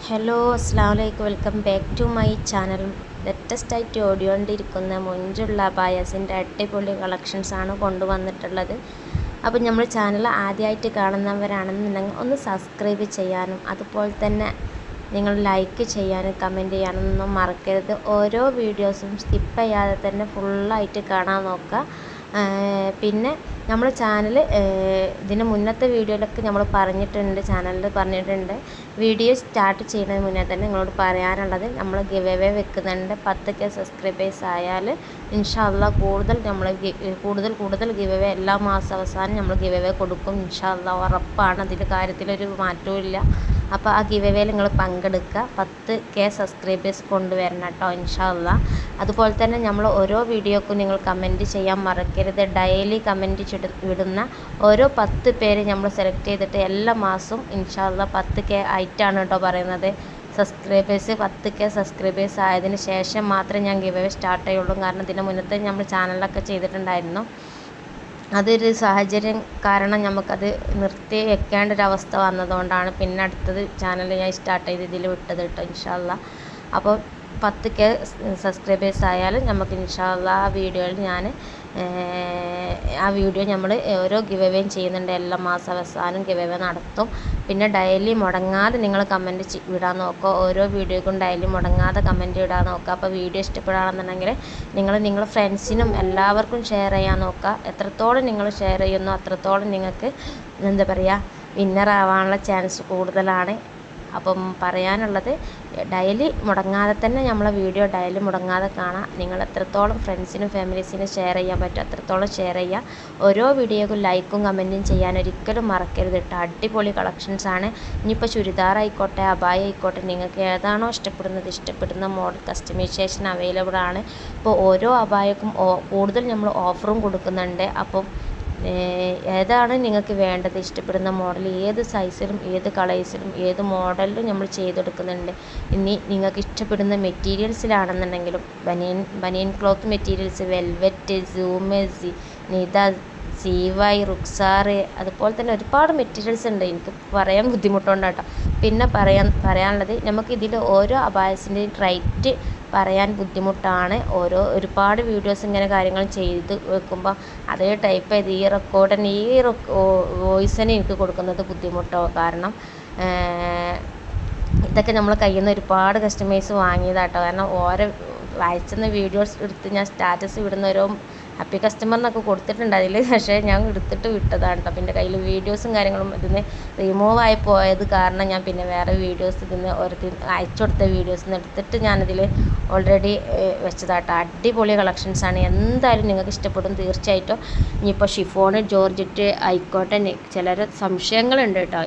Hello അസ്സലാമലൈക്കും welcome back to my channel. Latest ആയിട്ട് ഓടിക്കൊണ്ടിരിക്കുന്ന മൊഞ്ചുള്ള അബായാസിൻ്റെ അടിപൊളി കളക്ഷൻസാണ് കൊണ്ടുവന്നിട്ടുള്ളത്. അപ്പോൾ നമ്മൾ ചാനൽ ആദ്യമായിട്ട് കാണുന്നവരാണെന്നുണ്ടെങ്കിൽ ഒന്ന് സബ്സ്ക്രൈബ് ചെയ്യാനും അതുപോലെ തന്നെ നിങ്ങൾ ലൈക്ക് ചെയ്യാനും കമൻറ്റ് ചെയ്യാനൊന്നും മറക്കരുത്. ഓരോ വീഡിയോസും സ്കിപ്പ് ചെയ്യാതെ തന്നെ ഫുള്ളായിട്ട് കാണാൻ നോക്കുക. പിന്നെ നമ്മുടെ ചാനൽ ഇതിന് മുന്നത്തെ വീഡിയോയിലൊക്കെ നമ്മൾ ചാനലിൽ പറഞ്ഞിട്ടുണ്ട്. വീഡിയോ സ്റ്റാർട്ട് ചെയ്യുന്നതിന് മുന്നേ തന്നെ നിങ്ങളോട് പറയാനുള്ളത്, നമ്മൾ ഗിവ് അവേ വെക്കുന്നുണ്ട്. 10K സബ്സ്ക്രൈബേഴ്സ് ആയാൽ ഇൻഷാ അള്ളാഹ് കൂടുതൽ ഗിവ് അവേ എല്ലാ മാസം അവസാനം നമ്മൾ ഗിവ് അവേ കൊടുക്കും. ഇൻഷാ അള്ളാഹ് ഉറപ്പാണ്, അതിൻ്റെ കാര്യത്തിലൊരു മാറ്റവും ഇല്ല. അപ്പോൾ ആ ഗിവ് അവേയിൽ നിങ്ങൾ പങ്കെടുക്കുക. 10K സബ്സ്ക്രൈബേഴ്സ് കൊണ്ടുവരണം കേട്ടോ ഇൻഷാ അള്ളാഹ്. അതുപോലെ തന്നെ നമ്മൾ ഓരോ വീഡിയോക്കും നിങ്ങൾ കമൻറ്റ് ചെയ്യാൻ മറക്കരുത്. ഡെയിലി കമൻറ്റ് വിടുന്ന ഓരോ 10 പേര് നമ്മൾ സെലക്ട് ചെയ്തിട്ട് എല്ലാ മാസവും ഇൻഷാ അള്ളാഹ് 10K ആയിട്ടാണ് കേട്ടോ പറയുന്നത്. 10K സബ്സ്ക്രൈബേഴ്സ് ആയതിന് ശേഷം മാത്രമേ ഞാൻ ഗിവ് അവേ സ്റ്റാർട്ട് ചെയ്യുള്ളൂ. കാരണം ഇതിന് മുന്നത്തെ നമ്മൾ ചാനലിലൊക്കെ ചെയ്തിട്ടുണ്ടായിരുന്നു. അതൊരു സാഹചര്യം കാരണം നമുക്കത് നിർത്തി വെക്കേണ്ട ഒരവസ്ഥ വന്നതുകൊണ്ടാണ് പിന്നെ അടുത്തത് ചാനൽ ഞാൻ സ്റ്റാർട്ട് ചെയ്ത് ഇതിൽ വിട്ടത് കേട്ടോ ഇൻഷാ അള്ളാഹ്. അപ്പോൾ 10K സബ്സ്ക്രൈബേഴ്സ് ആയാലും നമുക്ക് ഇൻഷാ അള്ളാഹ് ആ വീഡിയോ നമ്മൾ ഓരോ ഗിവ് അവേയും ചെയ്യുന്നുണ്ട്. എല്ലാ മാസം അവസാനം ഗിവ് അവേ നടത്തും. പിന്നെ ഡെയിലി മുടങ്ങാതെ നിങ്ങൾ കമൻറ്റ് വിടാൻ നോക്കുക. ഓരോ വീഡിയോക്കും ഡെയിലി മുടങ്ങാതെ കമൻറ്റ് ഇടാൻ നോക്കുക. അപ്പോൾ വീഡിയോ ഇഷ്ടപ്പെടുകയാണെന്നുണ്ടെങ്കിൽ നിങ്ങൾ ഫ്രണ്ട്സിനും എല്ലാവർക്കും ഷെയർ ചെയ്യാൻ നോക്കുക. എത്രത്തോളം നിങ്ങൾ ഷെയർ ചെയ്യുന്നോ അത്രത്തോളം നിങ്ങൾക്ക് വിന്നർ ആവാനുള്ള ചാൻസ് കൂടുതലാണ്. അപ്പം പറയാനുള്ളത്, ഡെയിലി മുടങ്ങാതെ തന്നെ നമ്മളെ വീഡിയോ ഡെയിലി മുടങ്ങാതെ കാണാം. നിങ്ങൾ എത്രത്തോളം ഫ്രണ്ട്സിനും ഫാമിലീസിനും ഷെയർ ചെയ്യാൻ പറ്റും അത്രത്തോളം ഷെയർ ചെയ്യുക. ഓരോ വീഡിയോക്കും ലൈക്കും കമൻറ്റും ചെയ്യാൻ ഒരിക്കലും മറക്കരുത് കേട്ടോ. അടിപൊളി കളക്ഷൻസാണ്. ഇനിയിപ്പോൾ ചുരിദാർ ആയിക്കോട്ടെ, അബായ ആയിക്കോട്ടെ, നിങ്ങൾക്ക് ഏതാണോ ഇഷ്ടപ്പെടുന്ന മോഡൽ കസ്റ്റമൈസേഷൻ അവൈലബിൾ ആണ്. ഇപ്പോൾ ഓരോ അബായക്കും കൂടുതൽ നമ്മൾ ഓഫറും കൊടുക്കുന്നുണ്ട്. അപ്പം ഏതാണ് നിങ്ങൾക്ക് വേണ്ടത്, ഇഷ്ടപ്പെടുന്ന മോഡൽ, ഏത് സൈസിലും ഏത് കളേഴ്സിലും ഏത് മോഡലിലും നമ്മൾ ചെയ്തെടുക്കുന്നുണ്ട്. ഇനി നിങ്ങൾക്ക് ഇഷ്ടപ്പെടുന്ന മെറ്റീരിയൽസിലാണെന്നുണ്ടെങ്കിലും ബനിയൻ ക്ലോത്ത് മെറ്റീരിയൽസ്, വെൽവെറ്റ്, സൂമേഴ്സി, നിത, CY, റുക്സാർ, അതുപോലെ തന്നെ ഒരുപാട് മെറ്റീരിയൽസ് ഉണ്ട്. എനിക്ക് പറയാൻ ബുദ്ധിമുട്ടുണ്ടാട്ടോ. പിന്നെ പറയാനുള്ളത്, നമുക്കിതിൽ ഓരോ അബായസിൻ്റെയും റേറ്റ് പറയാൻ ബുദ്ധിമുട്ടാണ്. ഒരുപാട് വീഡിയോസ് ഇങ്ങനെ കാര്യങ്ങൾ ചെയ്ത് വെക്കുമ്പോൾ അതേ ടൈപ്പ് ചെയ്ത് ഈ വോയിസിന് എനിക്ക് കൊടുക്കുന്നത് ബുദ്ധിമുട്ടോ. കാരണം ഇതൊക്കെ നമ്മൾ കയ്യിൽ നിന്ന് ഒരുപാട് കസ്റ്റമേഴ്സ് വാങ്ങിയതാട്ടോ. കാരണം ഓരോ അയച്ചുന്ന വീഡിയോസ് എടുത്ത് ഞാൻ സ്റ്റാറ്റസ് വിടുന്ന ഓരോ ഹാപ്പി കസ്റ്റമർ എന്നൊക്കെ കൊടുത്തിട്ടുണ്ട് അതിൽ. പക്ഷേ ഞാൻ എടുത്തിട്ട് വിട്ടതാണ് കേട്ടോ. പിന്നെ കയ്യിൽ വീഡിയോസും കാര്യങ്ങളും ഇതിന് റിമൂവ് ആയി പോയത് കാരണം ഞാൻ പിന്നെ വേറെ വീഡിയോസ് ഇതിന് അയച്ചു കൊടുത്ത വീഡിയോസിൽ എടുത്തിട്ട് ഞാനതിൽ ഓൾറെഡി വെച്ചതാട്ടോ. അടിപൊളി കളക്ഷൻസാണ്. എന്തായാലും നിങ്ങൾക്ക് ഇഷ്ടപ്പെടും തീർച്ചയായിട്ടും. ഇനിയിപ്പോൾ ഷിഫോൺ, ജോർജറ്റ് ആയിക്കോട്ടെ, ചിലർ സംശയങ്ങളുണ്ട് കേട്ടോ.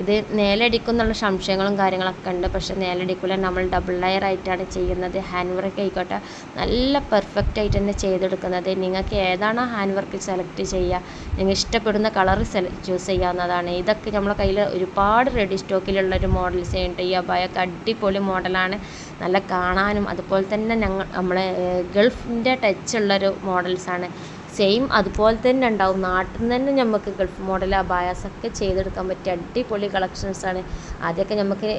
ഇത് നേലടിക്കുന്നുള്ള സംശയങ്ങളും കാര്യങ്ങളൊക്കെ ഉണ്ട്. പക്ഷേ നേലടിക്കില്ല, നമ്മൾ ഡബിൾ ലെയർ ആയിട്ടാണ് ചെയ്യുന്നത്. ഹാൻഡ് വർക്ക് ആയിക്കോട്ടെ നല്ല പെർഫെക്റ്റ് ആയിട്ട് തന്നെ ചെയ്തെടുക്കുന്നത്. നിങ്ങൾക്ക് ഏതാണോ ഹാൻഡ് വർക്ക് സെലക്ട് ചെയ്യുക, നിങ്ങൾ ഇഷ്ടപ്പെടുന്ന കളർ ചൂസ് ചെയ്യാവുന്നതാണ്. ഇതൊക്കെ നമ്മളെ കയ്യിൽ ഒരുപാട് റെഡി സ്റ്റോക്കിലുള്ളൊരു മോഡൽസ് ഉണ്ട്. ഈ അബായൊക്കെ അടിപൊളി മോഡലാണ്. നല്ല കാണാനും അതുപോലെ തന്നെ നമ്മളെ ഗൾഫിൻ്റെ ടച്ചുള്ളൊരു മോഡൽസാണ്. സെയിം അതുപോലെ തന്നെ ഉണ്ടാവും. നാട്ടിൽ നിന്ന് തന്നെ നമുക്ക് ഗൾഫ് മോഡൽ അബായാസൊക്കെ ചെയ്തെടുക്കാൻ പറ്റിയ അടിപൊളി കളക്ഷൻസാണ്. ആദ്യമൊക്കെ നമുക്ക്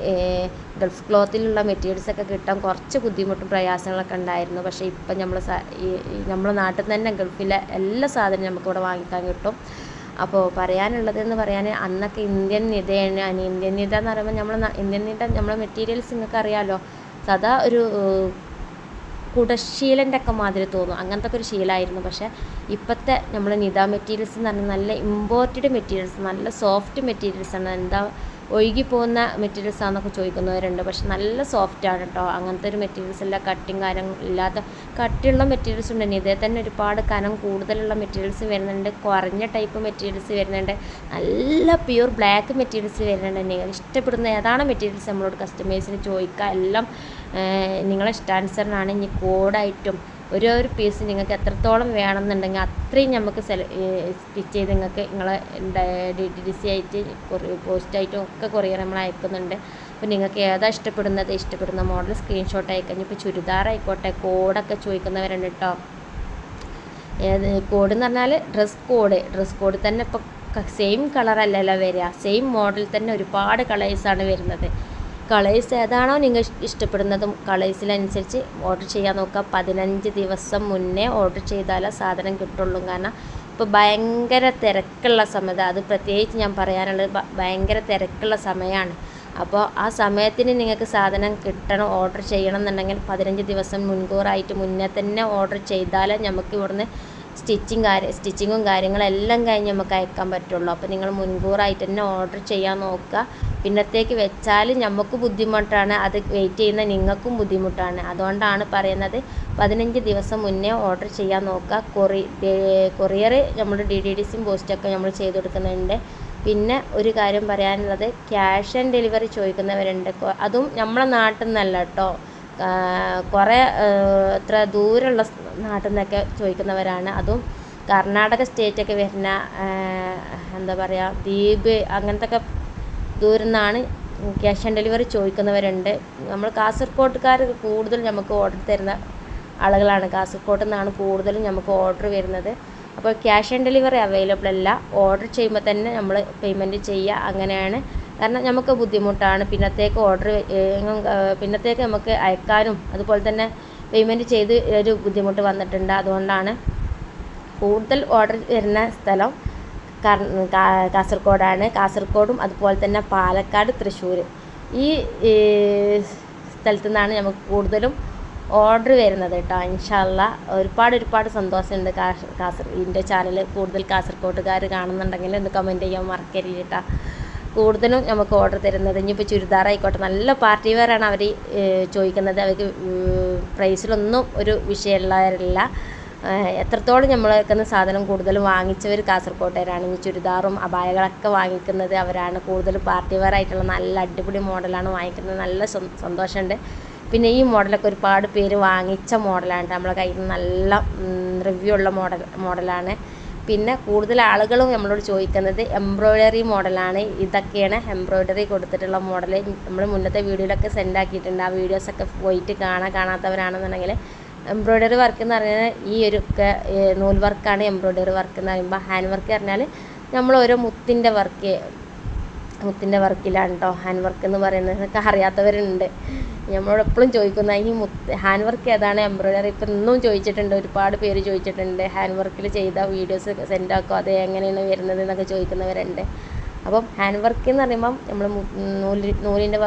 ഗൾഫ് ക്ലോത്തിലുള്ള മെറ്റീരിയൽസൊക്കെ കിട്ടാൻ കുറച്ച് ബുദ്ധിമുട്ടും പ്രയാസങ്ങളൊക്കെ ഉണ്ടായിരുന്നു. പക്ഷേ ഇപ്പം നമ്മളെ നാട്ടിൽ നിന്ന് തന്നെ ഗൾഫിലെ എല്ലാ സാധനവും നമുക്കിവിടെ വാങ്ങിക്കാൻ കിട്ടും. അപ്പോൾ പറയാനുള്ളതെന്ന് പറയാൻ, അന്നൊക്കെ ഇന്ത്യൻ നിതയാണ്. ഇന്ത്യൻ നിത എന്ന് പറയുമ്പോൾ ഇന്ത്യൻ നിത നമ്മളെ മെറ്റീരിയൽസ് നിങ്ങൾക്ക് അറിയാമല്ലോ, സാധാ ഒരു കുടശീലൻ്റെ ഒക്കെ മാതിരി തോന്നും, അങ്ങനത്തെ ഒക്കെ ഒരു ശീലമായിരുന്നു. പക്ഷേ ഇപ്പോഴത്തെ നമ്മൾ നിത മെറ്റീരിയൽസ് എന്ന് പറഞ്ഞാൽ നല്ല ഇമ്പോർട്ടഡ് മെറ്റീരിയൽസ്, നല്ല സോഫ്റ്റ് മെറ്റീരിയൽസാണ്. ഒഴുകിപ്പോകുന്ന മെറ്റീരിയൽസ് ആണെന്നൊക്കെ ചോദിക്കുന്നവരുണ്ട്. പക്ഷെ നല്ല സോഫ്റ്റാണ് കേട്ടോ. അങ്ങനത്തെ ഒരു മെറ്റീരിയൽസ് അല്ല, കട്ടിങ് കാര്യം ഇല്ലാത്ത കട്ടിയുള്ള മെറ്റീരിയൽസ് ഉണ്ട്. ഇതേ തന്നെ ഒരുപാട് കനം കൂടുതലുള്ള മെറ്റീരിയൽസ് വരുന്നുണ്ട്, കുറഞ്ഞ ടൈപ്പ് മെറ്റീരിയൽസ് വരുന്നുണ്ട്, നല്ല പ്യൂർ ബ്ലാക്ക് മെറ്റീരിയൽസ് വരുന്നുണ്ട്. നിങ്ങൾ ഇഷ്ടപ്പെടുന്ന ഏതാണ് മെറ്റീരിയൽസ് നമ്മളോട് കസ്റ്റമേഴ്സിന് ചോദിക്കുക. എല്ലാം നിങ്ങളെ ഇഷ്ടാനുസരണമാണ്. ഇനി കോഡായിട്ടും ഒരു പീസ് നിങ്ങൾക്ക് എത്രത്തോളം വേണമെന്നുണ്ടെങ്കിൽ അത്രയും നമുക്ക് സ്റ്റിച്ച് ചെയ്ത് നിങ്ങളെ DTDC ആയിട്ട് പോസ്റ്റായിട്ടും ഒക്കെ കൊറിയർ നമ്മൾ അയക്കുന്നുണ്ട്. അപ്പോൾ നിങ്ങൾക്ക് ഏതാ ഇഷ്ടപ്പെടുന്ന മോഡൽ സ്ക്രീൻഷോട്ട് അയക്കാം. ഇപ്പോൾ ചുരിദാർ ആയിക്കോട്ടെ, കോഡൊക്കെ ചോദിക്കുന്നവരുണ്ട് കേട്ടോ. കോഡ് എന്ന് പറഞ്ഞാൽ ഡ്രസ് കോഡ് തന്നെ ഇപ്പോൾ സെയിം കളറല്ലല്ലോ വരിക, സെയിം മോഡൽ തന്നെ ഒരുപാട് കളേഴ്സാണ് വരുന്നത്. കളേഴ്സ് ഏതാണോ നിങ്ങൾ ഇഷ്ടപ്പെടുന്നതും കളേഴ്സിനനുസരിച്ച് ഓർഡർ ചെയ്യാൻ നോക്കുക. 15 ദിവസം മുന്നേ ഓർഡർ ചെയ്താലേ സാധനം കിട്ടുള്ളൂ. കാരണം ഇപ്പോൾ ഭയങ്കര തിരക്കുള്ള സമയത്ത്, അത് പ്രത്യേകിച്ച് ഞാൻ പറയാനുള്ളത് ഭയങ്കര തിരക്കുള്ള സമയമാണ്. അപ്പോൾ ആ സമയത്തിന് നിങ്ങൾക്ക് സാധനം കിട്ടണം, ഓർഡർ ചെയ്യണം എന്നുണ്ടെങ്കിൽ 15 ദിവസം മുൻകൂറായിട്ട് മുന്നേ തന്നെ ഓർഡർ ചെയ്താലേ നമുക്ക് ഇവിടുന്ന് സ്റ്റിച്ചിങ്ങും കാര്യങ്ങളെല്ലാം കഴിഞ്ഞ് നമുക്ക് അയക്കാൻ പറ്റുള്ളൂ. അപ്പോൾ നിങ്ങൾ മുൻകൂറായിട്ട് തന്നെ ഓർഡർ ചെയ്യാൻ നോക്കുക. പിന്നത്തേക്ക് വെച്ചാൽ നമുക്ക് ബുദ്ധിമുട്ടാണ്, അത് വെയിറ്റ് ചെയ്യുന്ന നിങ്ങൾക്കും ബുദ്ധിമുട്ടാണ്. അതുകൊണ്ടാണ് പറയുന്നത് 15 ദിവസം മുന്നേ ഓർഡർ ചെയ്യാൻ നോക്കുക. കൊറിയർ നമ്മൾ DDDCയും പോസ്റ്റൊക്കെ നമ്മൾ ചെയ്ത് കൊടുക്കുന്നുണ്ട്. പിന്നെ ഒരു കാര്യം പറയാനുള്ളത്, ക്യാഷ് ആൻഡ് ഡെലിവറി ചോദിക്കുന്നവരുണ്ട്. അതും നമ്മളെ നാട്ടിൽ നിന്നല്ല കേട്ടോ, കുറേ എത്ര ദൂരമുള്ള നാട്ടിൽ നിന്നൊക്കെ ചോദിക്കുന്നവരാണ്. അതും കർണാടക സ്റ്റേറ്റൊക്കെ വരുന്ന എന്താ പറയുക, ദ്വീപ് അങ്ങനത്തെ ഒക്കെ ദൂരം നിന്നാണ് ക്യാഷ് ഓൺ ഡെലിവറി ചോദിക്കുന്നവരുണ്ട്. നമ്മൾ കാസർഗോഡുകാർ കൂടുതൽ നമുക്ക് ഓർഡർ തരുന്ന ആളുകളാണ്. കാസർഗോഡ് നിന്നാണ് കൂടുതലും നമുക്ക് ഓർഡർ വരുന്നത്. അപ്പോൾ ക്യാഷ് ഓൺ ഡെലിവറി അവൈലബിൾ അല്ല. ഓർഡർ ചെയ്യുമ്പോൾ തന്നെ നമ്മൾ പേയ്മെൻറ്റ് ചെയ്യുക, അങ്ങനെയാണ്. കാരണം നമുക്ക് ബുദ്ധിമുട്ടാണ് പിന്നത്തേക്ക് നമുക്ക് അയക്കാനും അതുപോലെ തന്നെ പേയ്മെൻറ്റ് ചെയ്ത് ഒരു ബുദ്ധിമുട്ട് വന്നിട്ടുണ്ട്. അതുകൊണ്ടാണ് കൂടുതൽ ഓർഡർ വരുന്ന സ്ഥലം കാസർഗോഡാണ്. കാസർഗോഡും അതുപോലെ തന്നെ പാലക്കാട്, തൃശ്ശൂർ ഈ സ്ഥലത്തു നിന്നാണ് നമുക്ക് കൂടുതലും ഓർഡർ വരുന്നത് കേട്ടോ. ഇൻഷാ അല്ലാഹ് ഒരുപാട് സന്തോഷമുണ്ട്. ഇതിൻ്റെ ചാനൽ കൂടുതൽ കാസർഗോഡുകാർ കാണുന്നുണ്ടെങ്കിൽ ഒന്ന് കമൻറ്റ് ചെയ്യാൻ മറക്കരുത് കേട്ടോ. കൂടുതലും നമുക്ക് ഓർഡർ തരുന്നത് ഇനിയിപ്പോൾ ചുരിദാറായിക്കോട്ടെ, നല്ല പാർട്ടി വെയറാണ് അവർ ചോദിക്കുന്നത്. അവർക്ക് പ്രൈസിലൊന്നും ഒരു വിഷയമുള്ളവരല്ല. എത്രത്തോളം നമ്മളൊക്കെ സാധനം കൂടുതൽ വാങ്ങിച്ചവർ കാസർഗോട്ടുകാരാണ്. ഈ ചുരിദാറും അബായകളൊക്കെ വാങ്ങിക്കുന്നത് അവരാണ്. കൂടുതൽ പാർട്ടി വെയർ ആയിട്ടുള്ള നല്ല അടിപൊളി മോഡലാണ് വാങ്ങിക്കുന്നത്. നല്ല സന്തോഷമുണ്ട്. പിന്നെ ഈ മോഡലൊക്കെ ഒരുപാട് പേര് വാങ്ങിച്ച മോഡലാണ്. നമ്മളെ കയ്യിൽ നിന്ന് നല്ല റിവ്യൂ ഉള്ള മോഡലാണ്. പിന്നെ കൂടുതൽ ആളുകളും നമ്മളോട് ചോദിക്കുന്നത് എംബ്രോയ്ഡറി മോഡലാണ്. ഇതൊക്കെയാണ് എംബ്രോയ്ഡറി കൊടുത്തിട്ടുള്ള മോഡൽ. നമ്മൾ മുന്നത്തെ വീഡിയോയിലൊക്കെ സെൻഡ് ആക്കിയിട്ടുണ്ട്. ആ വീഡിയോസൊക്കെ പോയിട്ട് കാണാത്തവരാണെന്നുണ്ടെങ്കിൽ, എംബ്രോയ്ഡറി വർക്ക് എന്ന് പറഞ്ഞാൽ ഈ ഒരു നൂൽ വർക്കാണ്. എംബ്രോയ്ഡറി വർക്ക് എന്ന് പറയുമ്പോൾ ഹാൻഡ് വർക്ക് പറഞ്ഞാൽ നമ്മൾ ഓരോ മുത്തിൻ്റെ വർക്കിലാണ് കേട്ടോ ഹാൻഡ് വർക്ക് എന്ന് പറയുന്നത്. ഇതൊക്കെ അറിയാത്തവരുണ്ട്. നമ്മളോട് എപ്പോഴും ചോദിക്കുന്ന ഈ ഹാൻഡ് വർക്ക് ഏതാണ്, എംബ്രോയ്ഡറി ഇപ്പം ഇന്നും ചോദിച്ചിട്ടുണ്ട്. ഒരുപാട് പേര് ചോദിച്ചിട്ടുണ്ട്. ഹാൻഡ് വർക്കിൽ ചെയ്ത വീഡിയോസ് സെൻഡ് ആക്കുക, അത് എങ്ങനെയാണ് വരുന്നത് എന്നൊക്കെ ചോദിക്കുന്നവരുണ്ട്. അപ്പം ഹാൻഡ് വർക്ക് എന്ന് പറയുമ്പം നമ്മൾ നൂലിൻ്റെ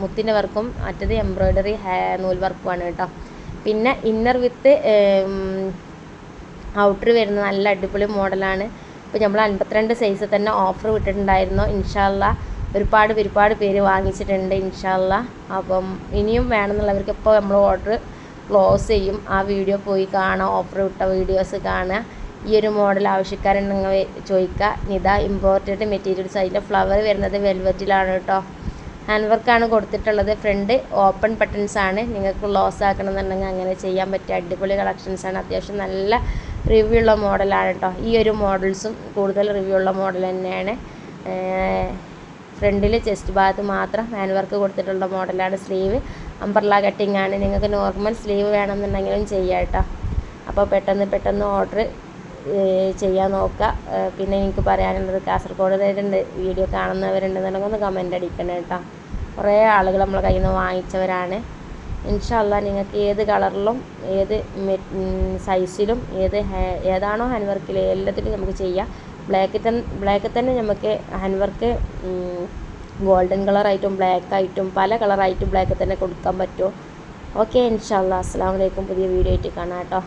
മുത്തിൻ്റെ വർക്കും മറ്റത് എംബ്രോയ്ഡറി നൂൽ വർക്കുമാണ് കേട്ടോ. പിന്നെ ഇന്നർ വിത്ത് ഔട്ടർ വരുന്ന നല്ല അടിപൊളി മോഡലാണ്. ഇപ്പോൾ നമ്മൾ 52 സൈസ് തന്നെ ഓഫർ വിട്ടിട്ടുണ്ടായിരുന്നു. ഇൻഷാ അല്ലാഹ് ഒരുപാട് പേര് വാങ്ങിച്ചിട്ടുണ്ട് ഇൻഷാ അല്ലാഹ്. അപ്പം ഇനിയും വേണമെന്നുള്ളവർക്ക് ഇപ്പോൾ നമ്മൾ ഓർഡർ ക്ലോസ് ചെയ്യും. ആ വീഡിയോ പോയി കാണാം, ഓഫർ വിട്ട വീഡിയോസ് കാണുക. ഈ ഒരു മോഡൽ ആവശ്യക്കാരുണ്ടെങ്കിൽ ചോദിക്കുക. ഇതാ ഇമ്പോർട്ടഡ് മെറ്റീരിയൽസ്. അതിൻ്റെ ഫ്ലവർ വരുന്നത് വെൽവെറ്റിലാണ് കേട്ടോ. ഹാൻഡ് വർക്കാണ് കൊടുത്തിട്ടുള്ളത്. ഫ്രണ്ട് ഓപ്പൺ ബട്ടൺസ് ആണ്. നിങ്ങൾക്ക് ക്ലോസ് ആക്കണമെന്നുണ്ടെങ്കിൽ അങ്ങനെ ചെയ്യാൻ പറ്റിയ അടിപൊളി കളക്ഷൻസാണ്. അത്യാവശ്യം നല്ല റിവ്യൂ ഉള്ള മോഡലാണ് കേട്ടോ. ഈ ഒരു മോഡൽസും കൂടുതൽ റിവ്യൂ ഉള്ള മോഡൽ തന്നെയാണ്. ഫ്രണ്ടിൽ ചെസ്റ്റ് ഭാഗത്ത് മാത്രം ഹാൻഡ് വർക്ക് കൊടുത്തിട്ടുള്ള മോഡലാണ്. സ്ലീവ് അംബ്രല്ല കട്ടിംഗ് ആണ്. നിങ്ങൾക്ക് നോർമൽ സ്ലീവ് വേണമെന്നുണ്ടെങ്കിലും ചെയ്യാം കേട്ടോ. അപ്പോൾ പെട്ടെന്ന് ഓർഡർ ചെയ്യാൻ നോക്കുക. പിന്നെ എനിക്ക് പറയാനുള്ളത്, കാസർഗോഡുകാരുണ്ട് വീഡിയോ കാണുന്നവരുണ്ടെന്നുണ്ടെങ്കിൽ ഒന്ന് കമൻ്റ് അടിക്കണം കേട്ടോ. കുറേ ആളുകൾ നമ്മളെ കയ്യിൽ നിന്ന് വാങ്ങിച്ചവരാണ്. ഇൻഷാ അല്ലാഹ് നിങ്ങൾക്ക് ഏത് കളറിലും ഏത് സൈസിലും ഏതാണോ ഹാൻഡ് വർക്കിൽ എല്ലാത്തിലും നമുക്ക് ചെയ്യാം. ബ്ലാക്കിൽ തന്നെ നമുക്ക് ഹാൻഡ് വർക്ക് ഗോൾഡൻ കളറായിട്ടും ബ്ലാക്കായിട്ടും പല കളറായിട്ടും ബ്ലാക്കിൽ തന്നെ കൊടുക്കാൻ പറ്റും. ഓക്കെ, ഇൻഷാ അല്ലാഹ്. അസ്സലാമു അലൈക്കും. പുതിയ വീഡിയോ ആയിട്ട് കാണാം കേട്ടോ.